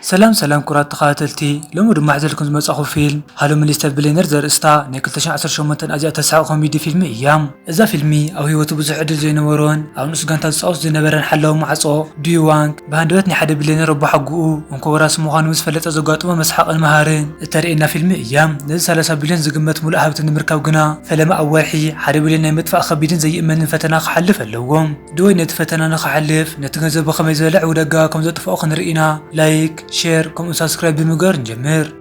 سلام سلام كرات تخاتلتي لو مد معزلكم زمصخو فيلم هالو مليستر بلينر زرستا نا 2018 اجا تسع كوميدي فيلم ايام اذا فيلمي او هيوتو بزح عدل زينورون او نس غانتا صوص زنبرن حلو معصو ديوانك باندوتني حدا بلينر بحقو انكو راس مخانو مسفلط زغاطو مسحق المهارن ترينا فيلم ايام نز 3 بليون زغمت مول هبت نمركاو غنا فلما اورحي حدا بلين ناي مدفع خبيدن زي امن فتنا خحلف اللوم دوي نت فتنا نخحلف نتغزب بخمي زلع ودغا كم زطفو خنرينا لايك شير كم سبسكرايب بمجر نجمر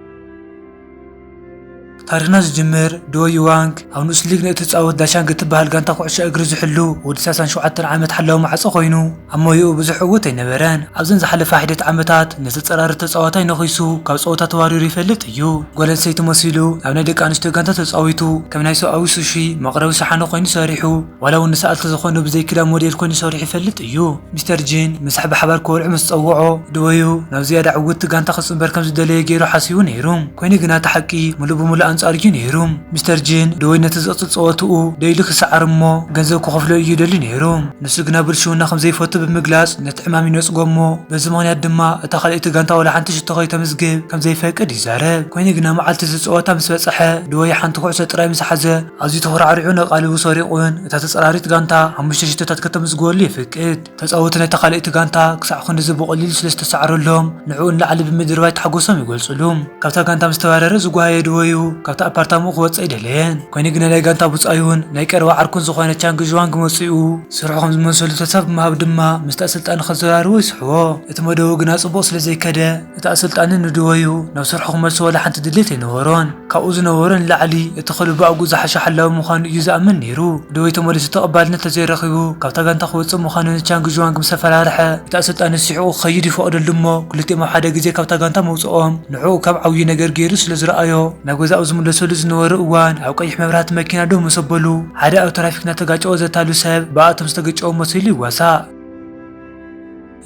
تاريخنا زجمر دو يوانك او نسليق نتتصاوت داشان قتبهال غانتا كوعش اجر زحلو ودساسان 7 عامت حلاو معصو خوينو اما يو بزحوت ينبران ابزن زحلف حدت عامتات نتتصرار تتصاوتاي نخيسو كاب صوتا توارير يفلط يو غولن سيت مسيلو ابنا دق انشتو غانتا تصاويتو كمنايسو او سوشي مقرب صحانو خوين ساريحو ولو نسالت زخونو بزي كلا موديل كون ساريح يفلط يو مستر جين مسحب حبار كورع مصوعو دويو ناو زياده عوت غانتا خصم بركم زدلي غيرو حسيو نيروم كويني غنا تحقي ملو بملو أرجين هيروم مستر جين دوينة تزقط صوتو دايلك سعر مو غنزو كخفلو يدلين هيروم نسقنا برشونا خمزي فوتو بمجلاس نتعمامي نسقومو بزمان يدما اتخليت غانتا ولا حنتش تخي تمزغب كمزي فاقد يزارب كويني غنا معلت صوتا مسبصحه دوي حنت كوعسه طراي مسحزه ازي تخرعرعونا قالو صريقون اتا تصراريت غانتا 5 شتات كتمزغول يفقد تصوتنا تخليت غانتا كسع خن زبقليل 3 سعرلهم نعون لعل بمدر وايت حقوسهم يقولصلهم كابتا غانتا مستوارر زغواي دويو أبارتامو قوت إيدلين كوني جنا لاي غانتا بوص أيون نايكر وعركون زخوانة چانگ جوان كموسيو سرعهم زمنسولو تساب مهاب دما مستأسلتان خزرارو يسحوا اتمدو غنا صبو سلازي كده اتأسلتان ندويو نو سرحهم مرسو ولا حنت دليتي نورون كاوز نورون لعلي اتخلو باقو زحش حلاو مخانو يزامن نيرو دوي تمولي ستقبالنا تزيرخيو كابتا غانتا خوص مخانو چانگ جوان كمسفرارحه اتأسلتان سيحو خيدي فوق دلمو كلتي ما حدا غزي كابتا غانتا موصوم نعو كاب عوي نجر غير سلازرأيو نغوزا زملسو لزنور اوان او قيح مبرات ماكينه دو مسبلو حدا او ترافيكنا تغاچو زتالو سب بااتم استغچو مسيلي واسا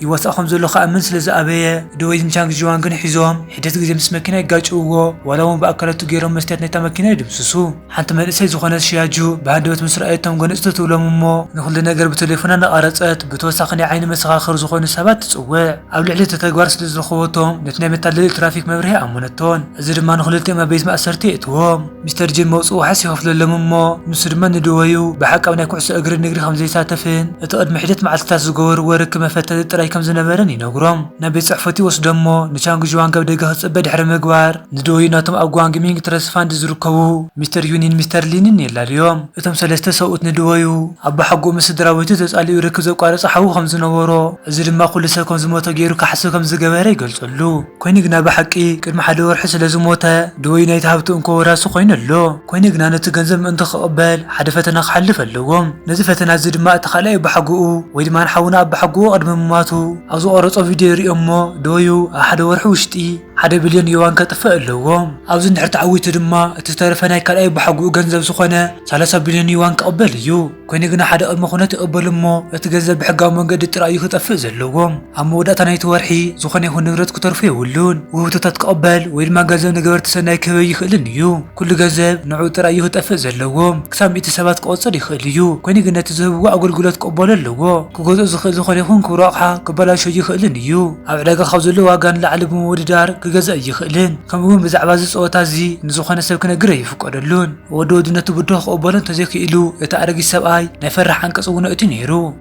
يوثقهم زلو خامن سلازا ابيه دويزن چانگ جوانغن حيزوم حدت غزي مس ماكينه يغاچوو ولو باكلتو غيرم مستيت نيتا ماكينه يدبسسو حنت ملسي زخونه شياجو بعدوت مسرأيتهم غنصتو لممو نخل نجر بتليفونا نقارصت بتوسخني عين مسخاخر زخونه سبات تصوع او لعلي تتغوار سلازخوتهم نتنا متال ترافيك مبرهي امونتون ازي دما نخلتي ما بيز ماسرتي اتوم مستر جين موصو حسي خفل لممو نسرمن ندويو بحق او ناكوعس اجر نغري خمزي ساتفين اتقدم حدت معلتات زغور ورك مفتل طراي كم زنبرن ينغروم نبي صحفتي وسدمو نچانغ جوان غب دغه صبد حر مغوار ندوي ناتم اغوان جيمينج ترسفاند زركو مستر يونين مستر لينين يلا اليوم اتم سلسته سوت ندويو اب حقو مسدراويت تصالي ركز قارص حو خمس نورو ازي دما كل سكون زموته غيرو كحسو كم زغبره يغلصلو كويني غنا بحقي قدم حدا ورح سلازموته دوي نايت هابتو انكو راسو خوينلو كويني غنا نتغنزب من تقبل حدا فتنا خحلف اللوم نزي فتنا زي دما تخلاي بحقو وي دما نحونا بحقو قدم ماتو ازو قرصو فيديو ريمو دويو حدا ورح وشتي حدا بليون يوان كطفى اللوم ابز نحر تعويت دما تسترفناي كلاي بحقو غنزب زخونه 3 بليون يوان قبل يو كويني غنا حدا قدم خونه تقبل مو اتغزب بحقاو منقد ترايو كطفى زلوم اموداتا نايت ورحي زخونه يكون نغرت كترفي ولون وهتات تقبل وي دما غزب نغبرت سناي كبي يخلن يو كل غزب نعو ترايو كطفى زلوم كسام اتسابات قوصل يخل يو كويني غنا تزهبوا اغلغلات قبل اللو كغزو زخونه يكون كراقها قبل شو يخلن يو ابعداغا خوزلو واغان لعل بموددار كغزا يخلن كمون بزعبا زصوتا زي نزخونه سب كنغري يفقدلون ودودنته بدو قبلن تزيكيلو يتعرغي سباي نفرح انقصونه اتي نيرو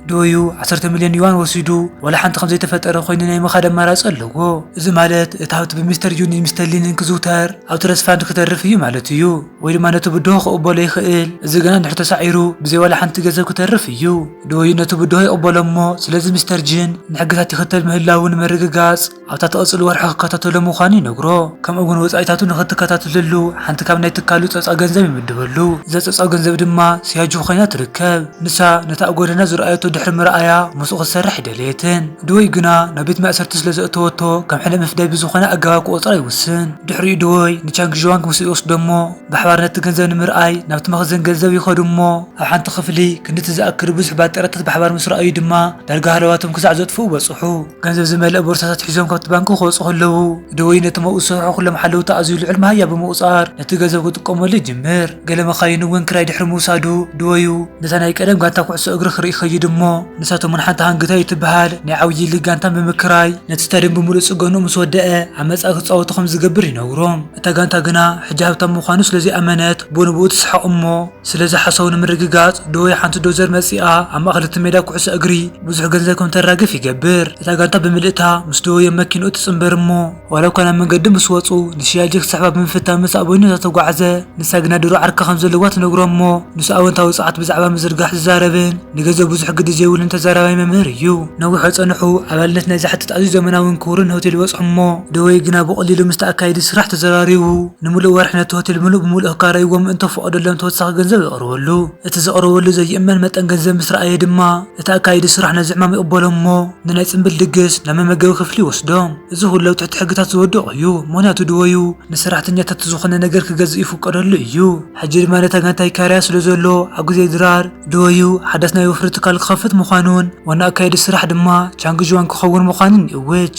دويو 10 مليون يوان وسيدو ولا حنت خمزي تفطر خويننا ناي مخادم مراص اللو اذا مالت اتاوت بمستر يوني مستلين كزوتر او ترسفاند كترفيو مالتيو ويد مانته بدو قبل يخيل اذا غنا نحت سعيرو بزي ولا حنت غزب كترفيو دويو نته بدو يقبلمو سلاذ مستر جين نحغزات يختل مهلاون مرغغاص او تاتصل ورخ كتاتلو مخاني نغرو كم اغون وصايتاتو نخت كتاتللو حنت كاب ناي تكالو صصا غنزب يمدبلو اذا صصا غنزب دما سياجو خينا تركب نسا نتا اغودنا زرأيتو دحر مرأيا مسوق السرح دليتن دوي غنا نبيت مأسر تسلزأتوتو كم حلم افداي بزخونه اغاق وصرا يوسن دحري دوي نچانغ جوانك مسيوس دمو بحوار نتغنزب نمرأي نبت مخزن غنزب يخدمو حنت خفلي كنت تذاكر بزح باطرات بحوار مسرأي دما دارغا هلواتهم كسع زطفو بصحو غنزب زمل بورصات حيزوم كبت بانكو خوصو لو دوي نتمو اسرعو كل محلو تعزيل العلم هيا بموصار نتغنزب كتقوم لي جمر قال ما خاين وين كراي دحر موسادو دويو نتانا يقدم غانتا كعسو اغر خري خيدمو مو نساتو من حتى هنقتا يتبهال نعوي اللي قانتان بمكراي نتستارين بمولو صقونو مسودقه عمص اخصاوتكم زغبر ينورهم اتا قانتا غنا حجاب تم مخانو سلازي امانات بونبو تسحق امو سلازي حسون مرغغاص دوي حنت دوزر مسيئه اما خلت ميدا كعس اغري بزح غنزكم تراغف يغبر اتا غانتا بملئتا مسدوي ماكينو تصنبرمو ولو كان منقد مسوصو نشياجك سحباب من فتا مسابوينو تتغعزه نساغنا درو عركه خمزلوات نغرمو نساونتا وصعت بزعبا مزرغاح زاربن نغزو بزح قد جيول انت زراوي ممريو نوحو صنحو عبالت ناي زحت تعزي زمناون كورن هوتيل وصحمو دوي غنا بقليل مستاكايد سراح تزراريو نملو ورحنا هوتيل ملو بملو قاريوم انت فقدلن توسخ غنزب يقرولو اتزقرولو زي امان متن غنزب مسراي دما اتاكايد سراحنا زعما يقبلمو نناي صنبل دغس لما مغو خفلي وسدوم ازو هلو تحت حقታት ዝወድቕዩ ሞናቱ ድወዩ ንሰራሕተኛታት ዝኾነ ነገር ክገዝኡ ይፍቀደሉ እዩ ሕጂ ድማ ነታጋንታይ ካርያ ስለ ዘሎ ኣብ ግዜ ድራር ድወዩ ሓዳስ ናይ ወፍሪ ትካል ክኸፍት ምዃኑን ዋና ኣካይዲ ስራሕ ድማ ቻንግጅዋን ክኸውን ምዃኑን ይውጅ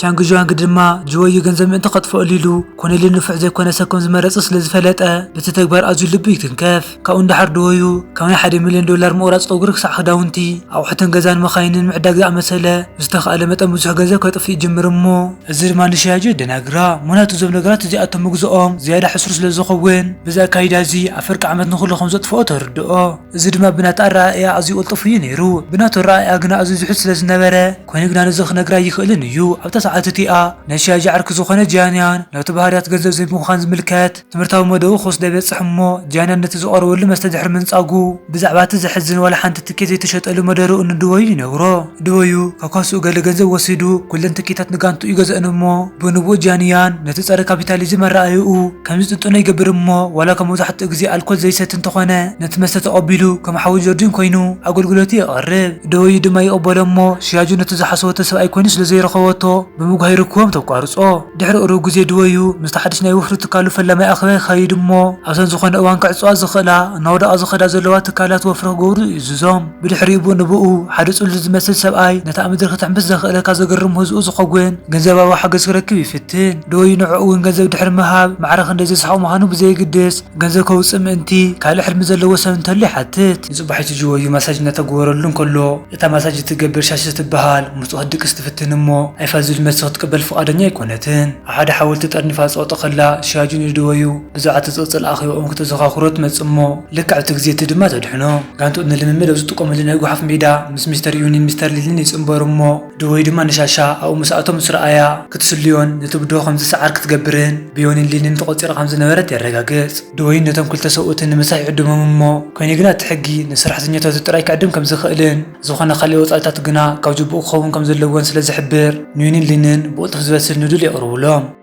ቻንግጅዋን ድማ ጅወዩ ገንዘብ ምእንተ ቀጥፎ ሊሉ ኮነሊ ንፍዕ ዘይኮነ ሰኮም ዝመረጽ ስለ ዝፈለጠ በቲ ተግባር ኣዝዩ ልቢ ይትንከፍ ካብኡ እንዳሓር ድወዩ ካብ ናይ $1 ሚልዮን ምቑራጽ ፀጉሪ ክሳዕ ክዳውንቲ ኣቑሑትን ገዛን መኻይንን ምዕዳግ ዝኣመሰለ ዝተኸኣለ መጠን ብዙሕ ገንዘብ ከጥፍእ ይጅምር እሞ እዚ ድማ ንሽያጆ ደናግራ ሞናቱ ዞም ነገራት እዚኣቶም ምግዝኦም ዝያዳ ሕሱር ስለ ዝኸውን ብዛ ኣካይዳ እዚ ኣብ ፍርቂ ዓመት ንኹሉ ዘጥፍኦ ተርድኦ እዚ ድማ ብናታ ኣረኣእያ ኣዝዩ ቅልጡፍ እዩ ነይሩ ብናቱ ኣረኣእያ ግና ኣዝዩ ዝሑት ስለ ዝነበረ ኮይኑ ግና ነዚ ክነግራ ይኽእልን እዩ ኣብታ ሰዓትቲኣ ነሽያጅ ዓርኪ ዝኾነ ጃንያን ናብቲ ባህርያት ገንዘብ ዘይምዃን ዝምልከት ትምህርታዊ መደቡ ክወስደ ይበፅሕ እሞ ጃንያን ነቲ ዝቐረበሉ መስተድሕሪ ምንፃጉ ብዛዕባ እቲ ዝሕዝን ዋላ ሓንቲ ትኬት ዘይተሸጠሉ መደርኡ ንድወዩ ይነግሮ ድወዩ ካብ ካስኡ ገለ ገንዘብ ወሲዱ ኩለን ትኬታት ንጋንቱ ይገዝአን እሞ ብንቡእ ጃንያን ነቲ ፀረ ካፒታሊዝም ኣረኣይኡ ከምዚ ጥንጡነ ይገብር እሞ ዋላ ካብ መብዛሕትኡ ግዜ ኣልኮል ዘይሰቲ እንተኾነ ነቲ መስተ ተቐቢሉ ከም ሓዊ ጆርዲን ኮይኑ ኣገልግሎቱ የቕርብ ድወዩ ድማ ይቕበሎ እሞ ሽያጁ ነቲ ዝሓሰቦ ሰብኣይ ኮይኑ ስለ ዘይረኸበቶ ብምጉሃይ ርክቦም ተቋርጾ ድሕሪ ቅርብ ግዜ ድወዩ ምስ ሓድሽ ናይ ወፍሪ ትካሉ ፈላማይ ኣኸበ ይኸይድ እሞ ኣብዘን ዝኾነ እዋን ክዕፅዋ ዝኽእላ እናወዳኣ ዝኸዳ ዘለዋ ትካላት ወፍሪ ክገብሩ ይእዝዞም ብድሕሪኡ ብንብኡ ሓደ ፅሉል ዝመስል ሰብኣይ ነታ ምድሪ ክትሕምብስ ዘኽእለካ ዘገርም ህዝኡ ዝኸውን ገንዘባዊ ሓገዝ ክረክብ ይፍትን ድወዩ ንዕኡ እውን ገንዘብ ድሕሪ ምሃብ ማዕረኽ እንደዘይስሓቅ ምዃኑ ብዘይግድስ ገንዘብ ከውፅእ ምእንቲ ካልእ ሕልሚ ዘለዎ ሰብ እንተሎ ይሓትት ይፅባሒቱ ድወዩ ማሳጅ እናተገበረሉ እንከሎ እታ ማሳጅ ትገብር ሻሽ ትበሃል ምጽዋት ድቅስ ትፍትን እሞ ኣይፋዝል መስኽ ትቅበል ፍቃደኛ ይኮነትን ሓደ ሓወልቲ ጠርኒፋ ፀወጥ ከላ ሽያጁን ድወዩ ብዛዕባ ትፅፅል ኣኺቦም ክትዘኻኽሮ ትመፅእ እሞ ልክዕ እቲ ግዜ እቲ ድማ ተድሕኖ ጋንቱ ንልምምድ ኣብ ዝጥቀመሉ ናይ ጎሓፍ ሜዳ ምስ ሚስተር ዩኒን ሚስተር ሊልን ይፅምበሩ እሞ ድወዩ ድማ ንሻሻ ኣብኡ ምስኣቶም ምስ ረኣያ ክትስልዮን ነቲ ብድሆ ከምዚ ሰዓር ክትገብርን ብዮኒን ሊንን ተቆፂራ ከም ዝነበረት የረጋግፅ ድወዩ ነቶም ክልተ ሰብኡትን ንምሳሕ ይዕድሞም እሞ ኮይኑ ግና እቲ ሕጊ ንሰራሕተኛታት ጥራይ ክዕድም ከም ዝኽእልን ዝኾነ ካልእ ወፃኢታት ግና ካብ ጅቡኡ ክኸውን ከም ዘለዎን ስለ ዝሕብር ንዩኒን ሊንን بقطف زبسل ندول يقرولهم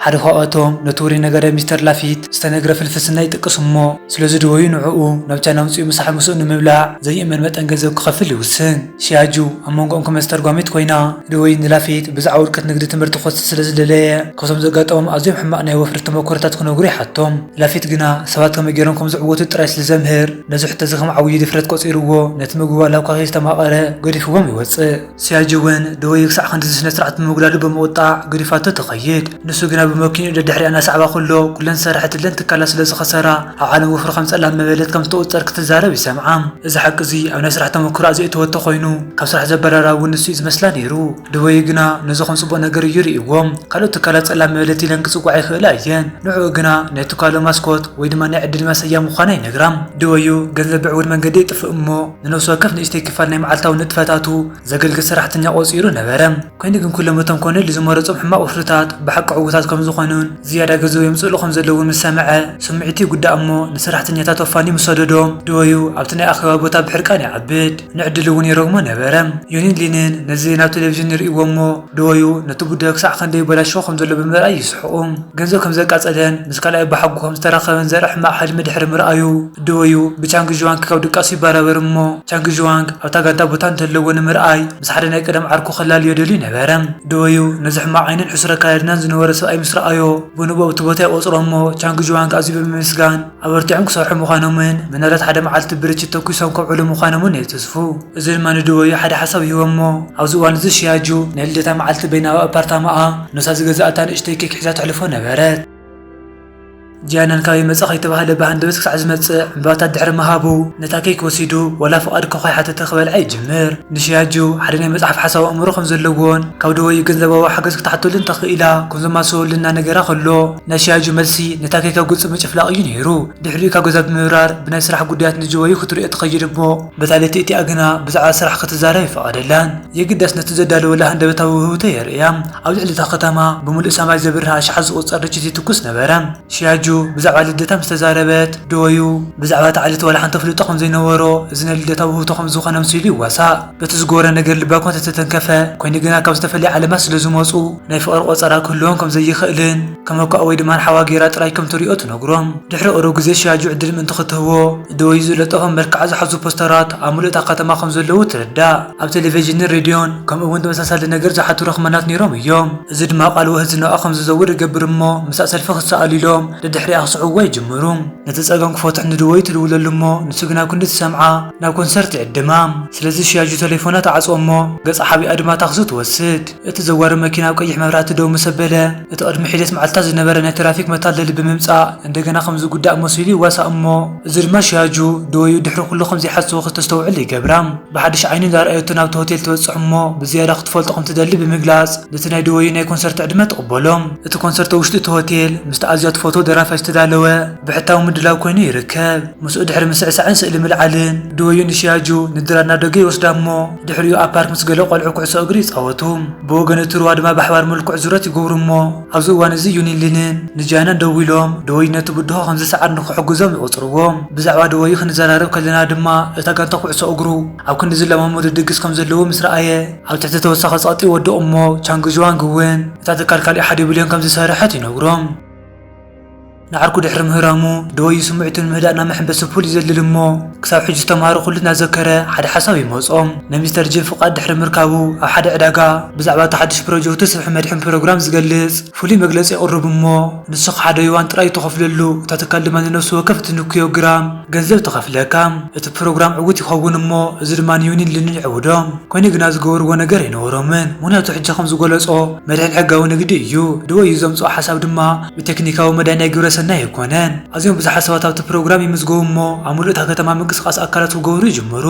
ሓደ ካብኣቶም ነቱሪ ነገረ ሚስተር ላፊት ዝተነግረ ፍልፍስና ይጥቅስ እሞ ስለዚ ድወዩ ንዕኡ ናብ ቻይና ውፅኡ ምሳሕ ምስኡ ንምብላዕ ዘይእመን መጠን ገንዘብ ክኸፍል ይውስን ሽያጁ ኣብ መንጎኦም ከመስተርጓሚት ኮይና ድወዩ ንላፊት ብዛዕባ ውድቀት ንግዲ ትምህርቲ ክወስድ ስለ ዝደለየ ካብቶም ዘጋጠሞም ኣዝዮም ሕማቕ ናይ ወፍሪ ተመኮሮታት ክነግሩ ይሓቶም ላፊት ግና ሰባት ከመይ ገይሮም ከም ዝዕወቱ ጥራይ ስለ ዘምህር ነዚ ሕቶ እዚ ከም ዓብዪ ድፍረት ቆፂርዎ ነቲ ምግባር ናብ ካኺ ዝተማቐረ ገዲፍዎም ይወፅእ ሽያጁ እውን ድወዩ ክሳዕ ክንዲ ስነ ስርዓት ብምጉዳሉ ብምውጣዕ ገዲፋቶ ተኸይድ ንሱ ግና بممكن إذا دحري أنا صعبة كله كلن سرحت اللي أنت كلا سلز خسارة عالم وفر خمس ألام مبلد كم تقطر كتزارة بسمعام إذا حق زي أو ناس راح تمكر عزي توت خينو كم سرح زبرة والنسيز مثلا يرو دويجنا نزخم صبوا نجار يري وهم قالوا تكالات ألام مبلد لين كسوق عيخ لا ين نوعنا نتو كالو ماسكوت ويدما نعدل المسيا مخانين نجرام دويو جنب بعود من جديد في أمه نوصل كيف نستيقفنا معلتا ونتفتاتو زقل كسرح تنيا أوزيرو نبرم كين يكون كل متم كون اللي زمرت حما وفرتات بحق عوتات كم زخنون زيادة جزو يمسؤ لهم زلوا من سمعة سمعتي قدامه نسرحتني تاتوفاني مصددهم دويو عبتني أخوة بوتا بحركاني عبيد نعدلوني رغم نبرم يونين لينين نزينا تلفزيون يرئومو دويو نتبو داك ساعة خندي بلا شوخم زلوا بمرأي يسحقهم جنزو كم زكاة أدن مسكالا بحقهم استراخوا زرح مع حجم دحر مرأيو دويو بتشانج جوانك كودو كاسي بارابرمو تشانج جوانك أو تاقاتا بوتان تلوون مرأي بس حدنا يقدم عركو خلال يدلي نبرم دويو نزح مع عين الحسرة كايرنان زنورسو أي مصر أيو بنبو تبوتي أوصرمو تشانج جوانك أزيب بمسكان أبرتعنك صاحب مخانمين من رات حدا معلت بريتش توكيسهم كوعلو مخانمون يتصفو زي ما ندوي حدا حسب يومو أو زوان زي شياجو نلدتا معلت بينا وأبارتاما نساز جزاءتان اشتيكي حزات علفونا بارات ጃናን ካበይ መጽኽ የተባሃለ ባንደበት ክሳዕ ዝመጽእ ዕምባባታት ድሕሪ መሃቡ ነታ ኬክ ወሲዱ ወላ ፍቓድ ከኸይ ሓተተ ክበልዓ ይጅምር ንሽያጁ ሓደ ናይ መጽሓፍ ሓሳብ ኣእምሮ ከም ዘለዎን ካብ ደወይ ገንዘባዊ ሓገዝ ክትሓተሉን ተኽኢላ ከም ዘማሰበሉና ነገራ ከሎ ናይ ሽያጁ መልሲ ነታ ኬክ ኣብ ገጹ ምጭፍላቕ እዩ ነይሩ ድሕሪኡ ካብ ገዛ ብምብራር ብናይ ስራሕ ጉዳያት ንጅወዩ ክትሪኦ ትኸይድ እሞ በታለቲ እቲኣ ግና ብዛዕባ ስራሕ ክትዛረብ ይፈቐደላን የግዳስ ነቲ ዘዳለወላ ሃንደበታዊ ውህብቶ የርእያ ኣብ ልዕሊ እታ ከተማ ብምሉእ ሰማይ ዘብርሃ ሸሓት ዝቑፀር ርችት ትኩስ ነበረ ሽያጁ ብዛዕባ ልደታ ምስ ተዛረበት ደወዩ ብዛዕባ ተዓሊት ወላ ሓንቲ ፍልጦ ከም ዘይነበሮ እዚ ናይ ልደታ ውህብቶ ከም ዝኾነ ምሲሉ ይዋሳእ በቲ ዝገበረ ነገር ልባ እኳ ተተንከፈ ኮይኑ ግና ካብ ዝተፈለየ ዓለማት ስለ ዝመፁ ናይ ፍቕሪ ቆፀራ ክህልዎም ከም ዘይኽእልን ከም እኳ ወይ ድማ ሓዋ ጌራ ጥራይ ከም ትሪኦ ትነግሮም ድሕሪ ቅሩብ ግዜ ሽያጁ ዕድል ምእንቲ ክትህቦ ደወዩ ዝለጠፎም መልክዓ ዝሓዙ ፖስተራት ኣብ ሙሉእ እታ ከተማ ከም ዘለዉ ትርዳእ ኣብ ቴሌቭዥንን ሬድዮን ከምኡ እውን ተመሳሳሊ ነገር ዝሓቱ ረኽመናት ነይሮም እዮም እዚ ድማ ቃል ውህዝናኣ ከም ዝዘውር ይገብር እሞ ምሳእ ሰልፊ ክሰኣሉ ኢሎም ድሕሪኣ ክስዕብዎ ይጅምሩ ነቲ ፀገም ክፈትሕ ንድወይ ትድውለሉ እሞ ንሱ ግና ኩንዲ ትሰምዓ ናብ ኮንሰርት ይዕድማ ስለዚ ሽያጁ ቴሌፎና ተዓፅኦ እሞ ገፃ ሓቢኣ ድማ ታክሲ ትወስድ እቲ ዘዋሪ መኪና ኣብ ቀይሕ መብራህቲ ደው መሰበለ እቲ ቅድሚ ሒደት መዓልታት ዝነበረ ናይ ትራፊክ መታለሊ ብምምፃእ እንደገና ከም ዝጉዳእ መሲሉ ይዋሳእ እሞ እዚ ድማ ሽያጁ ደወዩ ድሕሪ ኩሉ ከም ዘይሓስቦ ክተስተውዕል ይገብራ ብሓድሽ ዓይኒ ዳርኣየቱ ናብቲ ሆቴል ትበፅሕ እሞ ብዝያዳ ክትፈልጦ ከም ትደሊ ብምግላፅ ነቲ ናይ ደወዩ ናይ ኮንሰርት ዕድመ ትቕበሎም እቲ ኮንሰርት ውሽጢ እቲ ሆቴል ምስቲ ኣዝያት ፎቶ ደራፋይ ዝተዳለወ ብሕታዊ ምድላው ኮይኑ ይርከብ ምስኡ ድሕሪ ምስዕሳዕን ስእሊ ምልዓልን ደወዩ ንሽያጁ ንድራና ደገ ይወስዳ እሞ ድሕሪኡ ኣብ ፓርክ ምስ ገለ ቆልዑ ኩዕሶ እግሪ ይፃወቱ ብወገን እቲ ሩባ ድማ ብሓባር ምልኩዕ ዙረት ይገብሩ እሞ ኣብዚ እዋን እዚ ዩኒሊንን ንጃናን ደው ኢሎም ደወዩ ነቲ ብድሆ ከም ዝሰዓር ንክሕግዞም ይቆፅርዎም ብዛዕባ ደወዩ ክንዘራረብ ከለና ድማ እታ ጋንታ ኩዕሶ እግሩ ኣብ ክንዲ ዝለማመዱ ድግስ ከም ዘለዎ ምስ ረኣየ ኣብ ትሕቲ ተወሳኺ ፀቕጢ ይወድቕ እሞ ቻንግ ጁዋንግ እውን እታ ትካል ካሊእ 1 ቢልዮን ከም ዝሰርሐት ይነግሮም ንዓርኩ ድሕሪ ምህራሙ ደወዩ ስምዒቱን ምህዳእና መሕንበሲ ፑል ይዘልል እሞ ክሳብ ሕጂ ዝተምሃሮ ኩሉ እናዘከረ ሓደ ሓሳብ ይመፆም ናይ ሚስተር ጂን ፍቓድ ድሕሪ ምርካቡ ኣብ ሓደ ዕዳጋ ብዛዕባ እቲ ሓድሽ ፕሮጀክቱ ስብሒ መድሕን ፕሮግራም ዝገልጽ ፍሉይ መግለፂ የቕርብ እሞ ንሱ ሓደ ይዋን ጥራይ ተኸፍለሉ እታ ትካል ድማ ንነፍሲ ወከፍ እቲ ኒኪዮግራም ገንዘብ ተኸፍለካ እቲ ፕሮግራም ዕውት ይኸውን እሞ እዚ ድማ ንዩኒሊንን ይዕውዶም ኮይኑ ግና ዝገበርዎ ነገር ይነበሮምን ምክንያቱ ሕጂ ከም ዝገለጾ መድሕን ሕጋዊ ንግዲ እዩ ደወዩ ዘምፅኦ ሓሳብ ድማ ብቴክኒካዊ መዳይ ናይ ግብረ ሰናይ ኣይኮነን ኣዝዮም ብዙሓት ሰባት ኣብቲ ፕሮግራም ይምዝገቡ እሞ ኣብ ሙሉእ እታ ከተማ ምንቅስቃስ ኣካላት ክገብሩ ይጅመሩ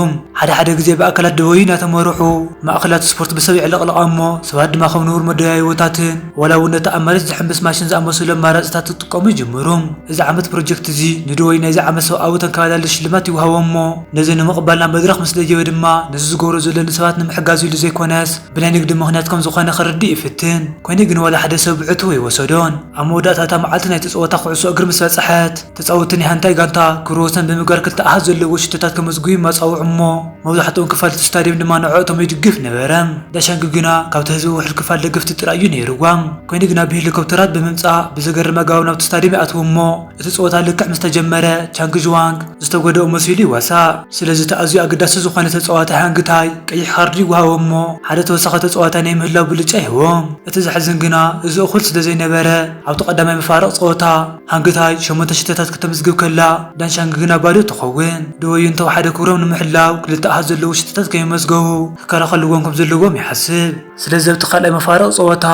ሓደ ግዜ ብኣካላት ደወዩ እናተመርሑ ማእኸላት ስፖርት ብሰብ ይዕለቕልቓ እሞ ሰባት ድማ ከም ንቡር መደያይቦታትን ወላ እውን ነቲ ኣብ መሬት ዝሕምብስ ማሽን ዝኣመሰሉ ኣማራፅታት ዝጥቀሙ ይጅመሩ እዚ ዓመት ፕሮጀክት እዚ ንደወዩ ናይዚ ዓመት ሰብኣዊ ተንከባላሊ ሽልማት ይውሃቦ እሞ ነዚ ንምቕባልና መድረኽ ምስ ደየበ ድማ ነዚ ዝገብሮ ዘሎ ንሰባት ንምሕጋዝ ኢሉ ዘይኮነስ ብናይ ንግዲ ምክንያት ከም ዝኾነ ክርዲእ ይፍትን ኮይኑ ግን ወላ ሓደ ሰብ ብዕቱ ይወሰዶን ኣብ መወዳእታ እታ መዓልቲ ናይቲ ፀወታ ኩዕሶ እግሪ ምስ በፅሐት ተፃወትን ሃንታይ ጋንታ ክብረ ወሰን ብምግባር ክልተ ኣሃዝ ዘለዎ ሽቶታት ከመዝግቡ መፃውዑ እሞ መብዛሕትኦም ክፋል እቲ ስታድየም ድማ ንዕኦቶም ይድግፍ ነበረ ዳሻንግ ግና ካብቲ ህዝቢ ውሕድ ክፋል ደገፍቲ ጥራይ እዩ ነይሩዋ ኮይኑ ግና ብሄሊኮፕተራት ብምምፃእ ብዘገርም ኣገባብ ናብቲ ስታድየም ይኣትዉ እሞ እቲ ፀወታ ልክዕ ምስ ተጀመረ ቻንግ ጁዋንግ ዝተጎደኦ መሲሉ ይዋሳእ ስለዚ እቲ ኣዝዩ ኣገዳሲ ዝኾነ ተፃዋታይ ሃንግታይ ቀይሕ ካርዲ ይወሃቦ እሞ ሓደ ተወሳኺ ተፃዋታይ ናይ ምህላው ብልጫ ይህቦም እቲ ዘሕዝን ግና እዚ እኹል ስለ ዘይነበረ ኣብቲ ቀዳማይ መፋረቕ ፀወታ ሃንግታይ 8 ሽቶታት ከተመዝግብ ከላ ዳንሻንግ ግና ባዶ ትኸውን ደወዩ እንተወሓደ ክብሮም ንምሕላው ክልተ ኣሃዝ ዘለዉ ሽቶታት ከይመዝገቡ ክከላኸልዎም ከም ዘለዎም ይሓስብ ስለዚ ኣብቲ ካልኣይ መፋረቕ ፀወታ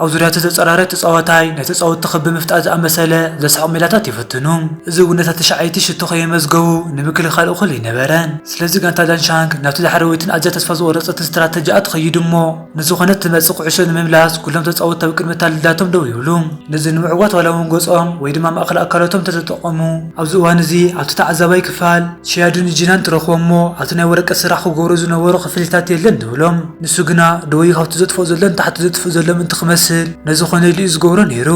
ኣብ ዙርያ እቲ ተፀራራይ ተፃዋታይ ናይ ተፃወቲ ክቢ ምፍጣር ዝኣመሰለ ዘስሕቕ ሜላታት ይፍትኑ እዚ እውን ነታ ተሻዓይቲ ሽቶ ከይመዝገቡ ንምክልኻል እኹል ይነበረን ስለዚ ጋንታ ዳንሻንግ ናብቲ ዳሕረወይትን ኣዝያ ተስፋ ዝቆረፀትን ስትራተጂኣ ትኸይድ እሞ ንዝኾነ ትመፅእ ኩዕሶ ንምምላስ ኩሎም ተፃወቲ ኣብ ቅድሚ ታልዳቶም ደው ይብሉ ነዚ ንምዕዋት ዋላ እውን ገፆም ወይ ድማ ማእኸል ኣካላቶም ተተጠቐሙ ኣብዚ እዋን እዚ ኣብቲ ተዓዛባይ ክፋል ሽያዱን ጂናን ትረኽቦ እሞ ኣብቲ ናይ ወረቀት ስራሕ ክገብሩ ዝነበሩ ክፍልታት የለን ድብሎም ንሱ ግና ደወዩ ካብቲ ዘጥፍኦ ዘሎን ታሕቲ ዘጥፍእ ዘሎ ምንቲ ክመስል ነዚ ኾነ ኢሉ እዩ ዝገብሮ ነይሩ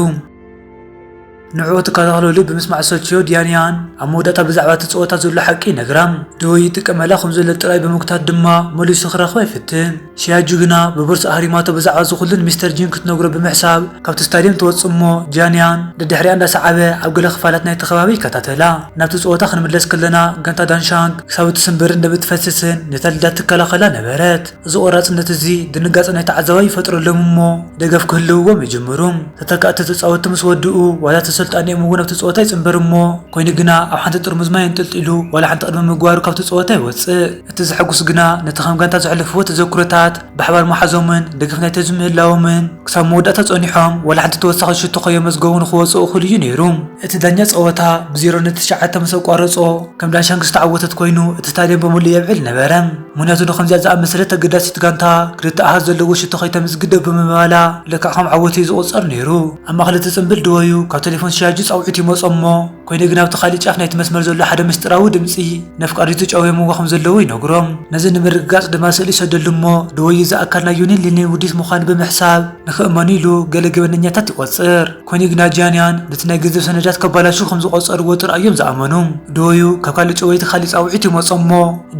ንዕኡ ተከታተለሉ ብምስማዕ ሰልችዮ ዲያንያን ኣብ መወዳእታ ብዛዕባ እቲ ፀወታ ዘሎ ሓቂ ይነግራም ደወዩ ይጥቀመላ ከም ዘሎ ጥራይ ብምክታት ድማ መሊሱ ክረኽባ ይፍትን ሽያጁ ግና ብቦርሳ ኣህሪማቶ ብዛዕባ ዝኹሉን ሚስተር ጂን ክትነግሮ ብምሕሳብ ካብቲ ስታድየም ተወፅእ እሞ ጃንያን ደድሕሪያ እንዳሰዓበ ኣብ ገለ ክፋላት ናይቲ ከባቢ ይከታተላ ናብቲ ፀወታ ክንምለስ ከለና ጋንታ ዳንሻንግ ክሳብ እቲ ስንብር እንደምትፈስስን ነታ ልዳት ትከላኸላ ነበረት እዚ ቆራፅነት እዚ ድንጋፂ ናይ ተዓዛባይ ይፈጥረሎም እሞ ደገፍ ክህልውዎም ይጅምሩ ተተካእቲ ተፃወቲ ምስ ወድኡ ዋላ سلطاني مو نفط صوتا يصبر مو كوين غنا او حنت ترمز ما ينطلطلو ولا حنت قدم مغوار كفت صوتا يوصي اتزحقوس غنا نتخم غانتا زحلفو تذكرتات بحبار محزومن دغفنا تزمهلاومن كسام موداتا صنيحوم ولا حنت توسخ شتو خيو مسغون خوصو خليو نيروم اتدانيا صوتا بزيرو نتشعت مسو قارصو كم داشانكس تعوتت كوينو اتتالي بمول يبعل نبرم مناتو خمزا زاب مسرت تقداسيت غانتا كرت احد زلو شتو خيتا مسغد بممالا لكاخم عوتي زوصر نيرو اما خلت تصنبل دويو كا تليفون شاجي صوتي مصمو كوين غناب تخالي ጫፍ ናይቲ መስመር ዘሎ ሓደ ምስጥራዊ ድምጺ ነፍቃሪቱ ጫወሙ ወخم ዘለዎ ይነግሮም ነዚ ንምርጋጽ ድማ ስእሊ ሰደልሞ ደወይ ዝኣካልና ዩኒን ሊኒ ውዲት ምዃን ብምሕሳብ ንኽእመኑ ኢሉ ገለገበነኛታት ይቆጽር ኮይኒ ግና ጃንያን ነቲ ናይ ገንዘብ ሰነዳት ከባላሹ ከም ዝቆጸርዎ ጥራዮም ዝኣመኑ ደወዩ ካብ ካልእ ጨወይቲ ካሊእ ጻውዒት ይመጸሞ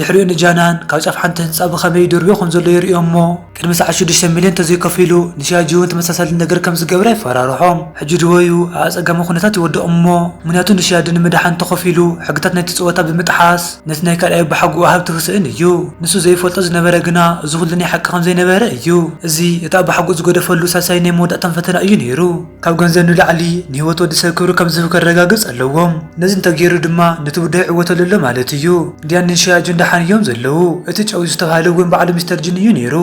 ድሕሪኡ ንጃናን ካብ ጫፍ ሓንቲ ህንጻ ብኸመይ ደርብዮ ከም ዘሎ ይርኦሞ ቅድሚ ሰዓት 6 ሚልዮን ተዘይከፊሉ ንሻጂውን ተመሳሳሊ ነገር ከም ዝገብራ ይፈራርሖም ሕጂ ደወዩ ኣጸጋሚ ኩነታት ይወድቕሞ ምክንያቱ ንሻዲ ንምድሓን ተኸፊሉ ሕግታት ናይቲ ጸወታ ብምጥሓስ ነቲ ናይ ካልኣይ ብሓጉ ሃብቲ ክስእን እዩ ንሱ ዘይፈልጦ ዝነበረ ግና እዚ ኩሉ ናይ ሓቂ ከም ዘይነበረ እዩ እቲ እታ ብሓጉ ዝገደፈሉ ሳሳይ ናይ መወዳእታን ፈተና እዩ ነይሩ ካብ ገንዘብ ንላዕሊ ንህይወት ወዲ ሰብ ክብሪ ከም ዝህብ ከረጋግጽ ኣለዎም ነዚ እንተገይሩ ድማ ነቲ ጉዳይ ዕወተሉ ኣሎ ማለት እዩ እንዲያን ንሻያጁ እንዳሓን እዮም ዘለዉ እቲ ጨው ዝተባሃለ እውን በዓሉ ሚስተር ጂን እዩ ነይሩ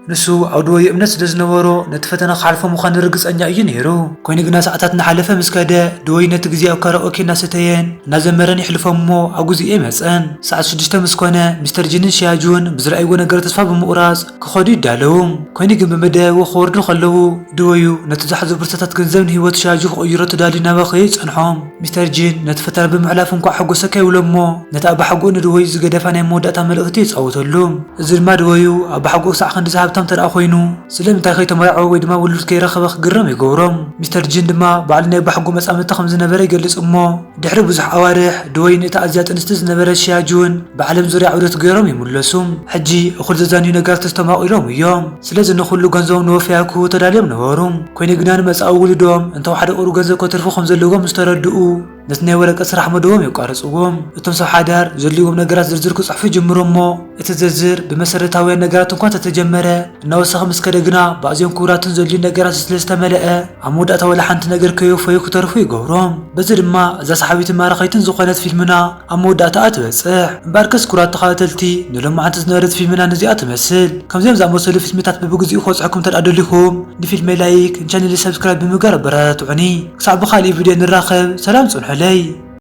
نسو عودو يمنس دزنورو نتفتنا خالفو مخان رقصانيا እዩ ነይሩ ኮይኑ ግና ሰዓታት ንሓለፈ ምስከደ ደወይ ነቲ ግዜ ኣብ ካራኦኬ እናሰተየን እናዘመረን ይሕልፎሞ ኣብ ግዜ መፀን ሰዓት 6 ምስኮነ ሚስተር ጂንን ሻያጁን ብዝረአይዎ ነገር ተስፋ ብምቁራጽ ክኸዱ ይዳለው ኮይኑ ግን በመደቡ ክወርዱ ከለው ደወዩ ነቲ ዝሓዙ ብርታት ገንዘብ ንህይወት ሻያጁ ክቕይሮ ተዳሊ ናበኸይ ጸንሖም ሚስተር ጂን ነቲ ፈተና ብምሕላፍ እንኳ ሓጎሰካ ይብሎሞ ነቲ ኣብ ሓጎ ንደወይ ዝገደፋ ናይ መወዳእታ መልእኽቲ ይጻወተሉ እዚ ድማ ደወዩ ኣብ ሓጎ ሳዕ ክንዲ ዝሃብታም ተራ ኮይኑ ስለምንታይ ከይተመርዖ ወይ ድማ ውሉድ ከይረኸበ ክግረም ይገብሮም ሚስተር ጂን ድማ ባዕሉ ናይ ባሕጎ መጻምድቲ ከም ዝነበረ ይገልጽ እሞ ድሕሪ ብዙሕ ኣዋርሕ ደወይ ነቲ ኣዝያ ጥንስቲ ዝነበረ ሻያጁን ብዓለም ዙርያ ዑደት ገይሮም ይምለሱም ሕጂ እኹል ዘዛንዩ ነገራት ተስተማቒሎም እዮም ስለዚ ንኹሉ ገንዘቦም ንወፍያ ክህቡ ተዳልዮም ነበሩ ኮይኑ ግና ንመጻኢ ውሉዶም እንተወሓደ ቁሩ ገንዘብ ከተርፉ ከም ዘለዎም ዝተረድኡ ነቲ ናይ ወረቀት ስራሕ መደቦም ይቋርጽዎም እቶም ሰብ ሓዳር ዘድልይዎም ነገራት ዝርዝር ክጽሕፉ ጀምሮ እሞ እቲ ዝርዝር ብመሰረታውያን ነገራት እንኳ ተተጀመረ እናወሰኸ ምስከደ ግና ብኣዝዮም ክቡራትን ዘድልዩ ነገራት ስለዝተመልአ ኣብ መወዳእታ ወላ ሓንቲ ነገር ከይወፈዩ ክተርፉ ይገብሮም በዚ ድማ እዛ ሰሓቢትን ማራኺትን ዝኾነት ፊልምና ኣብ መወዳእታኣ ትበጽሕ እምበር ከስ ኩራት ተኸታተልቲ ንሎማዓንቲ ዝነበረት ፊልምና ነዚኣ ትመስል ከምዚኦም ዝኣመሰሉ ፊልምታት በብግዚኡ ክበጽሐኩም ተዳደሊኹም ንፊልመይ ላይክ ቻነለይ ሰብስክራይብ ብምግባር ኣበረታትዑኒ ክሳዕ ብኻልእ ቪድዮ ንራኸብ ሰላም ጽንሑ لي